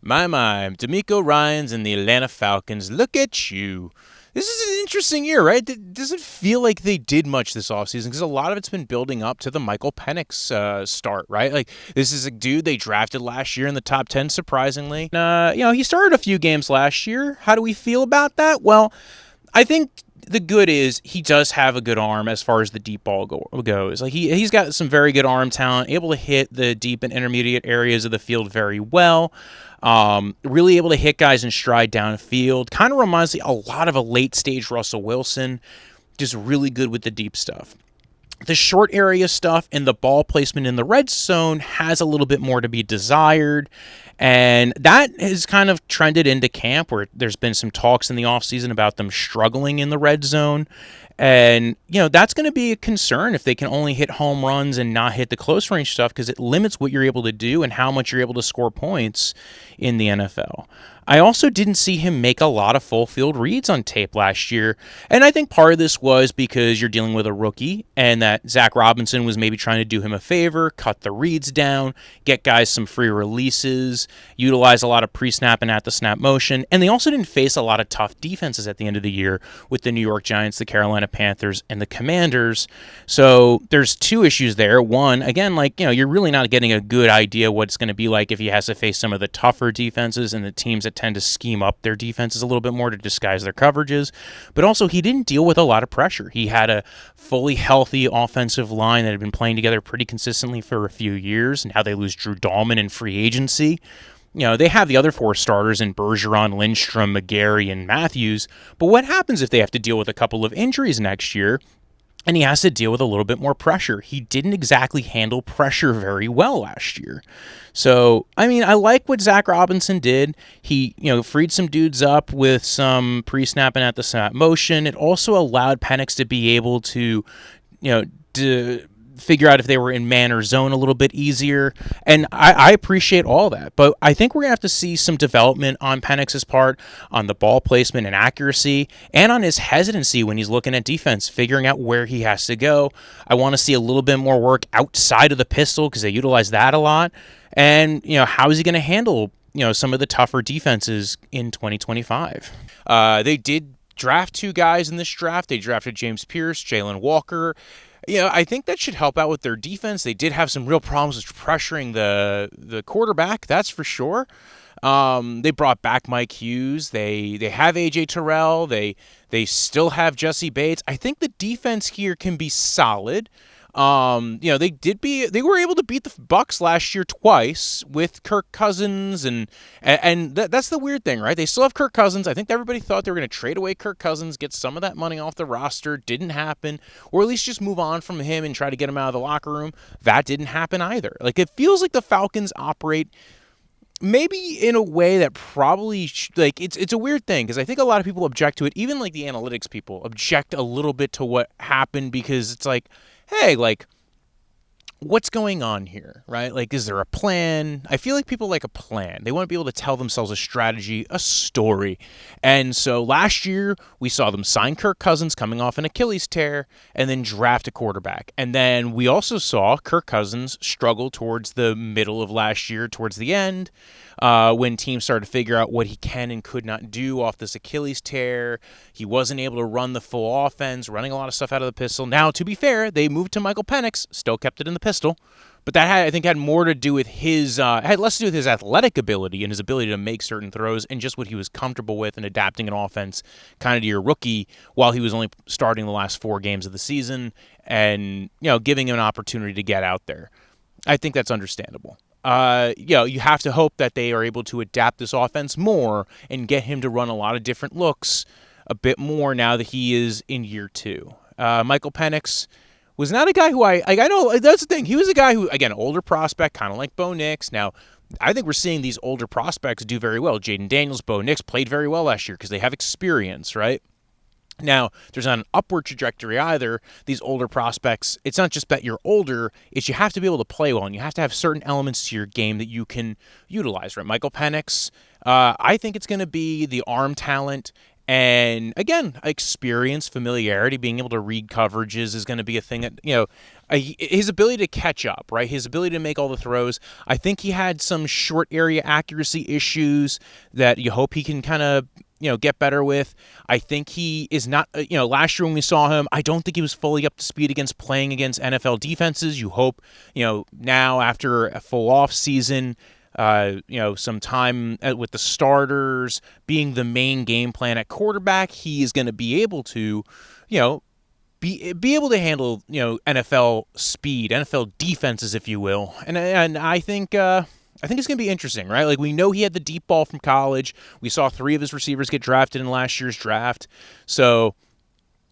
My, D'Amico Ryans and the Atlanta Falcons. Look at you. This is an interesting year, right? It doesn't feel like they did much this offseason because a lot of it's been building up to the Michael Penix start, right? Like, this is a dude they drafted last year in the top 10, surprisingly. He started a few games last year. How do we feel about that? Well, I think the good is he does have a good arm as far as the deep ball goes. Like he's got some very good arm talent, able to hit the deep and intermediate areas of the field very well. Really able to hit guys in stride downfield. Kind of reminds me a lot of a late stage Russell Wilson. Just really good with the deep stuff. The short area stuff and the ball placement in the red zone has a little bit more to be desired. And that has kind of trended into camp where there's been some talks in the offseason about them struggling in the red zone. And, that's going to be a concern if they can only hit home runs and not hit the close range stuff because it limits what you're able to do and how much you're able to score points in the NFL. I also didn't see him make a lot of full field reads on tape last year. And I think part of this was because you're dealing with a rookie and that Zac Robinson was maybe trying to do him a favor, cut the reads down, get guys some free releases, utilize a lot of pre-snap and at-the-snap motion. And they also didn't face a lot of tough defenses at the end of the year with the New York Giants, the Carolina Panthers, and the Commanders. So there's two issues there. One, again, you're really not getting a good idea what it's going to be like if he has to face some of the tougher defenses and the teams that tend to scheme up their defenses a little bit more to disguise their coverages. But also, he didn't deal with a lot of pressure. He had a fully healthy offensive line that had been playing together pretty consistently for a few years, and how they lose Drew Dahlman in free agency. They have the other four starters in Bergeron, Lindstrom, McGarry, and Matthews. But what happens if they have to deal with a couple of injuries next year and he has to deal with a little bit more pressure? He didn't exactly handle pressure very well last year. So, I like what Zac Robinson did. He, freed some dudes up with some pre-snap and at-the-snap motion. It also allowed Penix to be able to, to figure out if they were in man or zone a little bit easier. And I appreciate all that. But I think we're going to have to see some development on Penix's part, on the ball placement and accuracy, and on his hesitancy when he's looking at defense, figuring out where he has to go. I want to see a little bit more work outside of the pistol because they utilize that a lot. And, how is he going to handle, some of the tougher defenses in 2025? They did draft two guys in this draft. They drafted James Pierce, Jalen Walker. I think that should help out with their defense. They did have some real problems with pressuring the quarterback, that's for sure. They brought back Mike Hughes. They have A.J. Terrell. They still have Jesse Bates. I think the defense here can be solid. They were able to beat the Bucs last year twice with Kirk Cousins, and that's the weird thing, right? They still have Kirk Cousins. I think everybody thought they were going to trade away Kirk Cousins, get some of that money off the roster. Didn't happen, or at least just move on from him and try to get him out of the locker room. That didn't happen either. It feels like the Falcons operate maybe in a way that probably it's a weird thing because I think a lot of people object to it. Even the analytics people object a little bit to what happened because it's like, hey, what's going on here, right? Is there a plan? I feel like people like a plan. They want to be able to tell themselves a strategy, a story. And so last year, we saw them sign Kirk Cousins coming off an Achilles tear and then draft a quarterback. And then we also saw Kirk Cousins struggle towards the middle of last year, towards the end, when teams started to figure out what he can and could not do off this Achilles tear. He wasn't able to run the full offense, running a lot of stuff out of the pistol. Now, to be fair, they moved to Michael Penix, still kept it in the pistol. But that had more to do with had less to do with his athletic ability and his ability to make certain throws and just what he was comfortable with and adapting an offense kind of to your rookie while he was only starting the last 4 games of the season and, giving him an opportunity to get out there. I think that's understandable. You have to hope that they are able to adapt this offense more and get him to run a lot of different looks a bit more now that he is in year 2. Michael Penix was not a guy who I know that's the thing. He was a guy who, again, older prospect, kind of like Bo Nix. Now, I think we're seeing these older prospects do very well. Jaden Daniels, Bo Nix played very well last year because they have experience, right? Now, there's not an upward trajectory either. These older prospects, it's not just that you're older, it's you have to be able to play well, and you have to have certain elements to your game that you can utilize, right? Michael Penix, I think it's going to be the arm talent and, again, experience, familiarity, being able to read coverages is going to be a thing that, his ability to catch up, right? His ability to make all the throws. I think he had some short area accuracy issues that you hope he can kind of get better with. I think he is not, last year when we saw him, I don't think he was fully up to speed against playing against NFL defenses. You hope, now after a full off season, some time with the starters being the main game plan at quarterback, he is going to be able to, be able to handle NFL speed, NFL defenses, if you will, and I think it's going to be interesting, right? Like, we know he had the deep ball from college. We saw 3 of his receivers get drafted in last year's draft, so.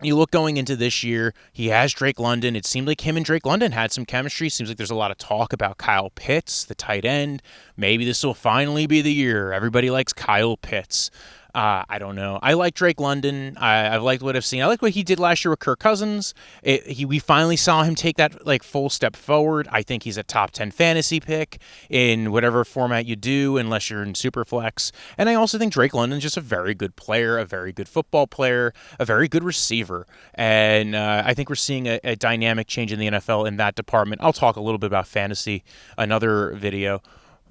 You look going into this year, he has Drake London. It seemed like him and Drake London had some chemistry. Seems like there's a lot of talk about Kyle Pitts, the tight end. Maybe this will finally be the year. Everybody likes Kyle Pitts. I don't know. I like Drake London. I've liked what I've seen. I like what he did last year with Kirk Cousins. We finally saw him take that full step forward. I think he's a top 10 fantasy pick in whatever format you do, unless you're in Superflex. And I also think Drake London's just a very good player, a very good football player, a very good receiver. And I think we're seeing a dynamic change in the NFL in that department. I'll talk a little bit about fantasy, another video.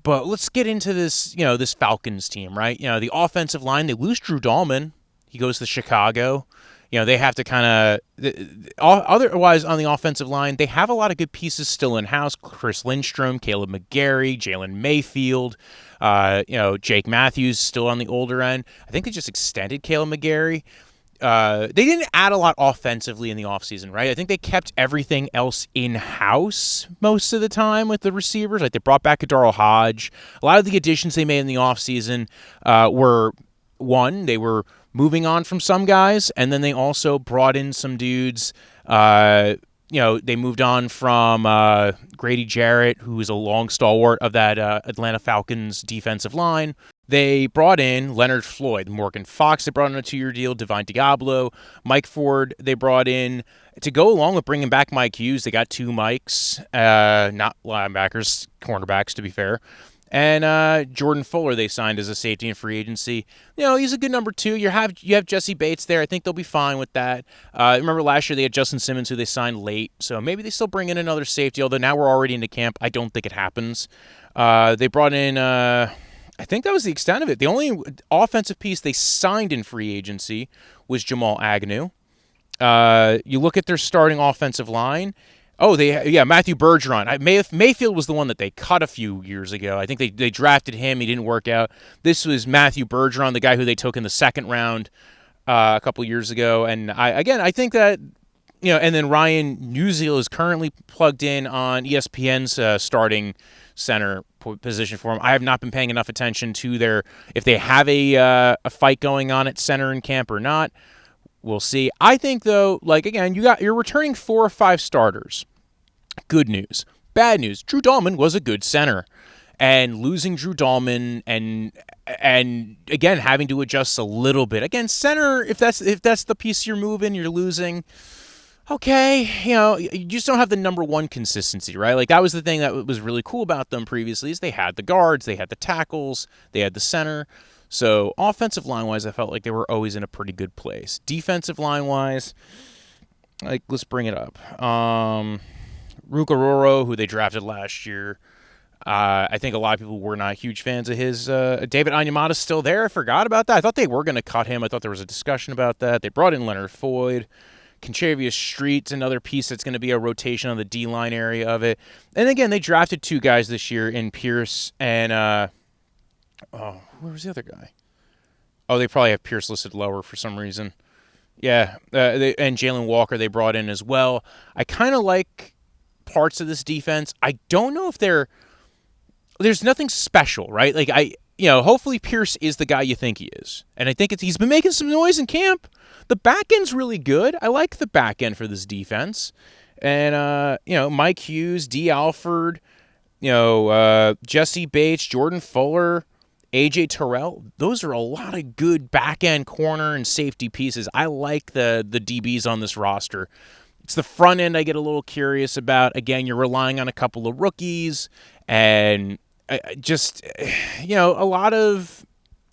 But let's get into this, this Falcons team, right? The offensive line, they lose Drew Dahlman. He goes to Chicago. They have to kind of otherwise on the offensive line, they have a lot of good pieces still in-house. Chris Lindstrom, Caleb McGarry, Jalen Mayfield, Jake Matthews still on the older end. I think they just extended Caleb McGarry. They didn't add a lot offensively in the offseason, right? I think they kept everything else in-house most of the time with the receivers. Like, they brought back Adaro Hodge. A lot of the additions they made in the offseason were, one, they were moving on from some guys, and then they also brought in some dudes. They moved on from Grady Jarrett, who is a long stalwart of that Atlanta Falcons defensive line. They brought in Leonard Floyd, Morgan Fox. They brought in a 2-year deal. Divine Diablo, Mike Ford. They brought in to go along with bringing back Mike Hughes. They got 2 Mikes, not linebackers, cornerbacks to be fair. And Jordan Fuller they signed as a safety in free agency. He's a good number 2. You have Jesse Bates there. I think they'll be fine with that. Remember last year they had Justin Simmons, who they signed late, so maybe they still bring in another safety. Although now we're already into camp, I don't think it happens. They brought in. I think that was the extent of it. The only offensive piece they signed in free agency was Jamal Agnew. You look at their starting offensive line. Oh, Matthew Bergeron. Mayfield was the one that they cut a few years ago. I think they drafted him. He didn't work out. This was Matthew Bergeron, the guy who they took in the second round a couple years ago. And I think that, and then Ryan Newsiel is currently plugged in on ESPN's starting center position for him. I have not been paying enough attention to if they have a fight going on at center in camp or not. We'll see. I think though, you're returning 4 or 5 starters. Good news. Bad news. Drew Dahlman was a good center, and losing Drew Dahlman and again having to adjust a little bit. Again, center, if that's the piece you're moving, you're losing. Okay, you just don't have the number 1 consistency, right? Like, that was the thing that was really cool about them previously, is they had the guards, they had the tackles, they had the center. So offensive line-wise, I felt like they were always in a pretty good place. Defensive line-wise, let's bring it up. Rukaroro, who they drafted last year, I think a lot of people were not huge fans of his. David Onyemata's still there. I forgot about that. I thought they were going to cut him. I thought there was a discussion about that. They brought in Leonard Floyd. Conchavious Street's another piece that's going to be a rotation on the D-line area of it. And again, they drafted 2 guys this year in Pierce and, where was the other guy? Oh, they probably have Pierce listed lower for some reason. Yeah, and Jalen Walker they brought in as well. I kind of like parts of this defense. I don't know if there's nothing special, right? Hopefully Pierce is the guy you think he is. And I think he's been making some noise in camp. The back end's really good. I like the back end for this defense. And, Mike Hughes, D. Alford, Jesse Bates, Jordan Fuller, A.J. Terrell. Those are a lot of good back end corner and safety pieces. I like the DBs on this roster. It's the front end I get a little curious about. Again, you're relying on a couple of rookies and just, a lot of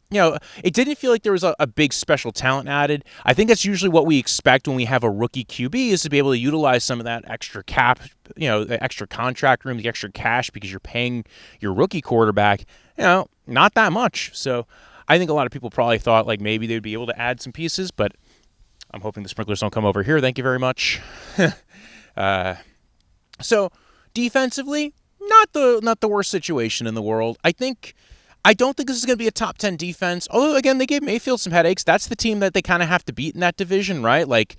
it didn't feel like there was a big special talent added. I think that's usually what we expect when we have a rookie QB is to be able to utilize some of that extra cap, the extra contract room, the extra cash because you're paying your rookie quarterback, not that much. So I think a lot of people probably thought like maybe they'd be able to add some pieces, but I'm hoping the sprinklers don't come over here. Thank you very much. So defensively, not the worst situation in the world. I don't think this is going to be a top 10 defense. Although, again, they gave Mayfield some headaches. That's the team that they kind of have to beat in that division, right? Like,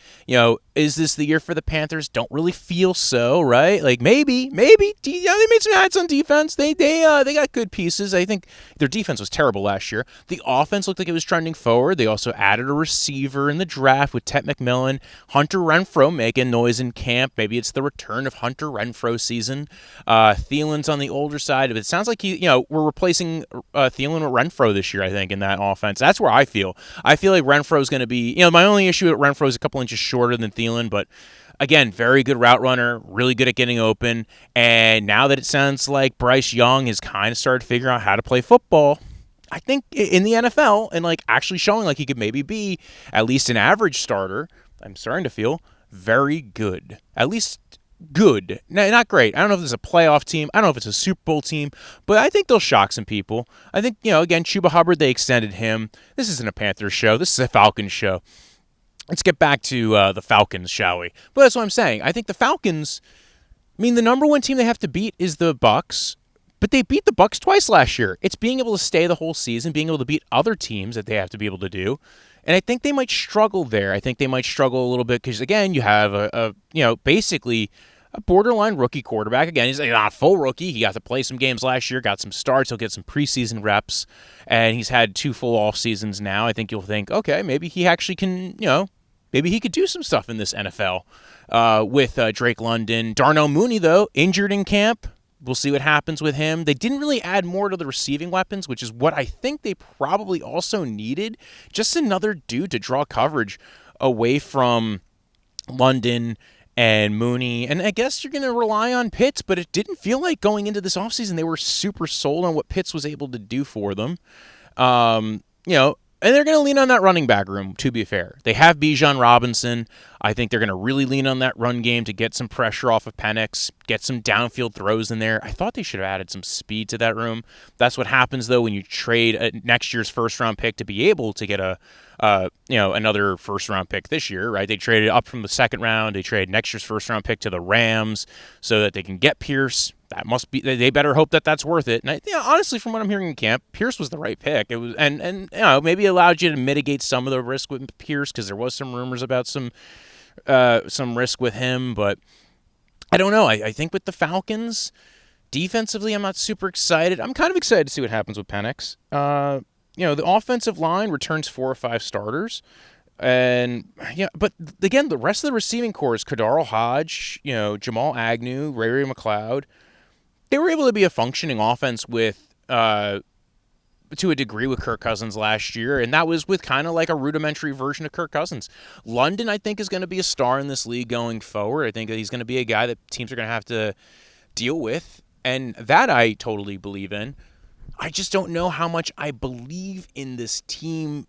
is this the year for the Panthers? Don't really feel so, right? Like, maybe. They made some adds on defense. They got good pieces. I think their defense was terrible last year. The offense looked like it was trending forward. They also added a receiver in the draft with Tet McMillan. Hunter Renfrow making noise in camp. Maybe it's the return of Hunter Renfrow season. Thielen's on the older side. It sounds like we're replacing Thielen with Renfrow this year, I think, in that offense. That's where I feel. I feel like Renfro's going to be, my only issue with Renfrow is a couple inches shorter than Thielen, but again, very good route runner, really good at getting open. And now that it sounds like Bryce Young has kind of started figuring out how to play football, I think in the NFL and like actually showing like he could maybe be at least an average starter, I'm starting to feel very good. At least good. No, not great. I don't know if it's a playoff team. I don't know if it's a Super Bowl team, but I think they'll shock some people. I think, again, Chuba Hubbard, they extended him. This isn't a Panthers show. This is a Falcons show. Let's get back to the Falcons, shall we? But that's what I'm saying. I think the Falcons, the number one team they have to beat is the Bucs, but they beat the Bucs twice last year. It's being able to stay the whole season, being able to beat other teams that they have to be able to do. And I think they might struggle there. I think they might struggle a little bit because, again, you have basically a borderline rookie quarterback. Again, he's not a full rookie. He got to play some games last year, got some starts. He'll get some preseason reps, and he's had 2 full off seasons now. I think you'll think, okay, maybe he actually can, maybe he could do some stuff in this NFL with Drake London. Darnell Mooney, though, injured in camp. We'll see what happens with him. They didn't really add more to the receiving weapons, which is what I think they probably also needed. Just another dude to draw coverage away from London and Mooney. And I guess you're going to rely on Pitts, but it didn't feel like going into this offseason they were super sold on what Pitts was able to do for them. And they're going to lean on that running back room, to be fair. They have Bijan Robinson. I think they're going to really lean on that run game to get some pressure off of Penix, get some downfield throws in there. I thought they should have added some speed to that room. That's what happens, though, when you trade next year's first-round pick to be able to get another first-round pick this year, right? They traded up from the second round. They traded next year's first-round pick to the Rams so that they can get Pierce. That must be. They better hope that that's worth it. And honestly, from what I'm hearing in camp, Pierce was the right pick. It was, and maybe allowed you to mitigate some of the risk with Pierce because there was some rumors about some risk with him. But I don't know. I think with the Falcons, defensively, I'm not super excited. I'm kind of excited to see what happens with Penix. The offensive line returns 4 or 5 starters. And but again, the rest of the receiving core is Kadaro Hodge, Jamal Agnew, Ray McLeod. They were able to be a functioning offense with, to a degree, with Kirk Cousins last year, and that was with kind of like a rudimentary version of Kirk Cousins. London, I think, is going to be a star in this league going forward. I think that he's going to be a guy that teams are going to have to deal with, and that I totally believe in. I just don't know how much I believe in this team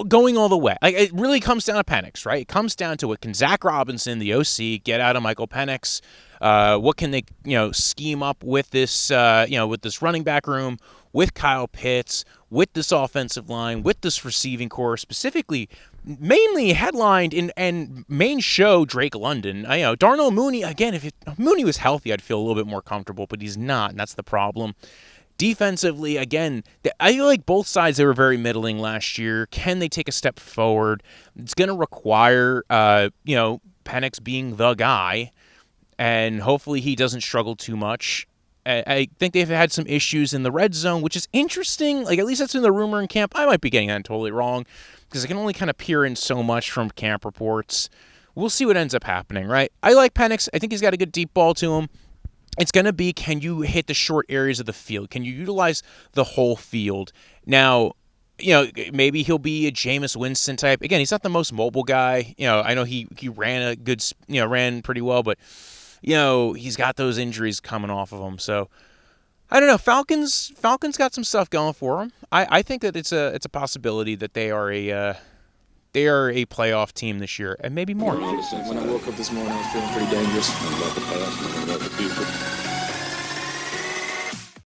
going all the way. Like, it really comes down to Penix, right? It comes down to what can Zac Robinson, the OC, get out of Michael Penix. What can they, scheme up with this, with this running back room, with Kyle Pitts, with this offensive line, with this receiving core, specifically, mainly headlined and main show Drake London. Darnell Mooney, again, if Mooney was healthy, I'd feel a little bit more comfortable, but he's not, and that's the problem. Defensively, again, I feel like both sides, they were very middling last year. Can they take a step forward? It's going to require, Penix being the guy, and hopefully he doesn't struggle too much. I think they've had some issues in the red zone, which is interesting. Like, at least that's in the rumor in camp. I might be getting that totally wrong because I can only kind of peer in so much from camp reports. We'll see what ends up happening, right? I like Penix. I think he's got a good deep ball to him. It's going to be, can you hit the short areas of the field? Can you utilize the whole field? Now, maybe he'll be a Jameis Winston type. Again, he's not the most mobile guy. I know he ran ran pretty well, but, he's got those injuries coming off of him. So I don't know. Falcons got some stuff going for them. I think that it's a possibility that they are a playoff team this year and maybe more. When I woke up this morning, I was feeling pretty dangerous. About the past and about the future.